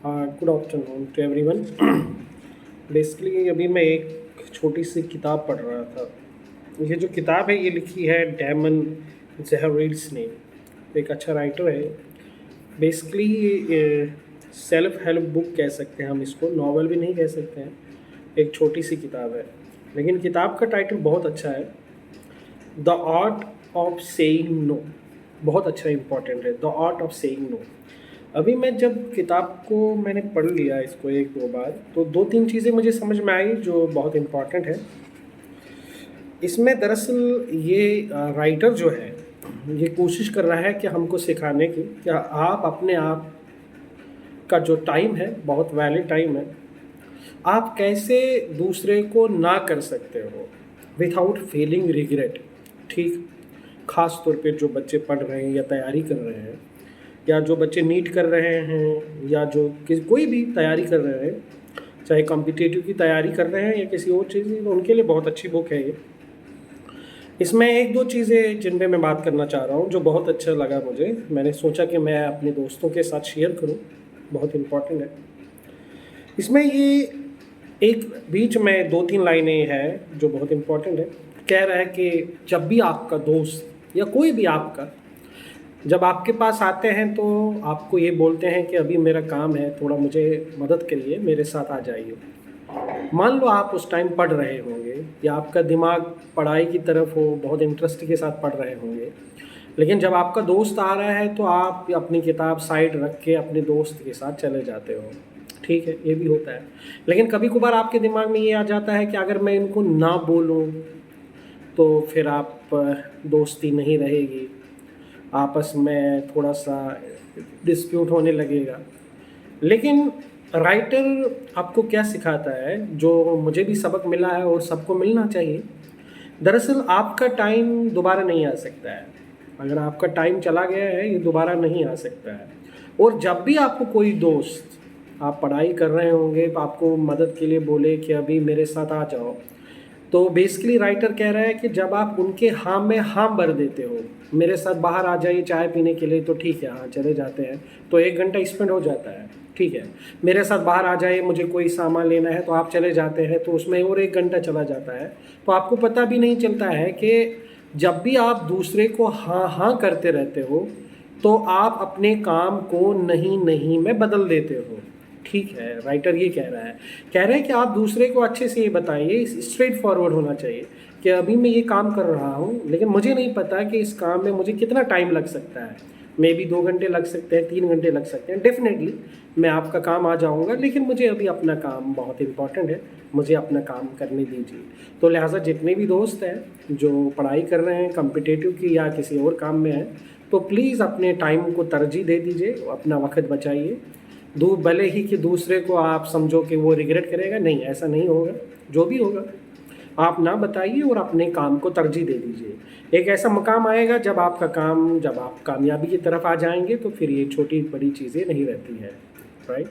Good afternoon to everyone. Basically अभी मैं एक छोटी सी किताब पढ़ रहा था। ये जो किताब है ये लिखी है डैमन ज़हरील्स ने। एक अच्छा राइटर है। बेसिकली सेल्फ हेल्प बुक कह सकते हैं हम इसको, नॉवल भी नहीं कह सकते हैं। एक छोटी सी किताब है, लेकिन किताब का टाइटल बहुत अच्छा है, the art of saying no. बहुत अच्छा इम्पॉर्टेंट है, the art of saying no. अभी मैं जब किताब को मैंने पढ़ लिया इसको एक दो बार, तो दो तीन चीज़ें मुझे समझ में आई जो बहुत इम्पॉर्टेंट है। इसमें दरअसल ये राइटर जो है ये कोशिश कर रहा है कि हमको सिखाने की कि आप अपने आप का जो टाइम है, बहुत वैलिड टाइम है, आप कैसे दूसरे को ना कर सकते हो विथआउट फीलिंग रिग्रेट। ठीक, ख़ास तौर पे जो बच्चे पढ़ रहे हैं या तैयारी कर रहे हैं, या जो बच्चे नीट कर रहे हैं, या जो कोई भी तैयारी कर रहे हैं, चाहे कॉम्पिटिटिव की तैयारी कर रहे हैं या किसी और चीज़ की, तो उनके लिए बहुत अच्छी बुक है ये। इसमें एक दो चीज़ें जिन पे मैं बात करना चाह रहा हूँ जो बहुत अच्छा लगा मुझे, मैंने सोचा कि मैं अपने दोस्तों के साथ शेयर करूँ, बहुत इम्पॉर्टेंट है। इसमें ये एक बीच में दो तीन लाइनें हैं जो बहुत इम्पॉर्टेंट है। कह रहा है कि जब भी आपका दोस्त या कोई भी आपका जब आपके पास आते हैं तो आपको ये बोलते हैं कि अभी मेरा काम है, थोड़ा मुझे मदद करिए, मेरे साथ आ जाइए। मान लो आप उस टाइम पढ़ रहे होंगे या आपका दिमाग पढ़ाई की तरफ हो, बहुत इंटरेस्ट के साथ पढ़ रहे होंगे, लेकिन जब आपका दोस्त आ रहा है तो आप अपनी किताब साइड रख के अपने दोस्त के साथ चले जाते हो। ठीक है, ये भी होता है। लेकिन कभी कभार आपके दिमाग में ये आ जाता है कि अगर मैं इनको ना बोलूँ तो फिर आप दोस्ती नहीं रहेगी, आपस में थोड़ा सा डिस्प्यूट होने लगेगा। लेकिन राइटर आपको क्या सिखाता है, जो मुझे भी सबक मिला है और सबको मिलना चाहिए। दरअसल आपका टाइम दोबारा नहीं आ सकता है। अगर आपका टाइम चला गया है, ये दोबारा नहीं आ सकता है। और जब भी आपको कोई दोस्त, आप पढ़ाई कर रहे होंगे, तो आपको मदद के लिए बोले कि अभी मेरे साथ आ जाओ, तो बेसिकली राइटर कह रहा है कि जब आप उनके हाँ में हाँ भर देते हो, मेरे साथ बाहर आ जाइए चाय पीने के लिए, तो ठीक है, हाँ चले जाते हैं, तो 1 घंटा स्पेंड हो जाता है। ठीक है, मेरे साथ बाहर आ जाइए, मुझे कोई सामान लेना है, तो आप चले जाते हैं, तो उसमें और 1 घंटा चला जाता है। तो आपको पता भी नहीं चलता है कि जब भी आप दूसरे को हाँ हाँ करते रहते हो तो आप अपने काम को नहीं नहीं में बदल देते हो। ठीक है, राइटर ये कह रहा है कि आप दूसरे को अच्छे से ये बताइए, स्ट्रेट फॉरवर्ड होना चाहिए कि अभी मैं ये काम कर रहा हूँ, लेकिन मुझे नहीं पता कि इस काम में मुझे कितना टाइम लग सकता है। मे बी 2 घंटे लग सकते हैं, 3 घंटे लग सकते हैं। डेफिनेटली मैं आपका काम आ जाऊँगा, लेकिन मुझे अभी अपना काम बहुत इंपॉर्टेंट है, मुझे अपना काम करने दीजिए। तो लिहाजा जितने भी दोस्त हैं जो पढ़ाई कर रहे हैं कॉम्पिटिटिव की या किसी और काम में हैं, तो प्लीज़ अपने टाइम को तरजीह दे दीजिए, अपना वक्त बचाइए। भले ही कि दूसरे को आप समझो कि वो रिग्रेट करेगा, नहीं, ऐसा नहीं होगा। जो भी होगा आप ना बताइए और अपने काम को तरजीह दे दीजिए। एक ऐसा मकाम आएगा जब आपका काम, जब आप कामयाबी की तरफ आ जाएंगे, तो फिर ये छोटी बड़ी चीज़ें नहीं रहती हैं। राइट।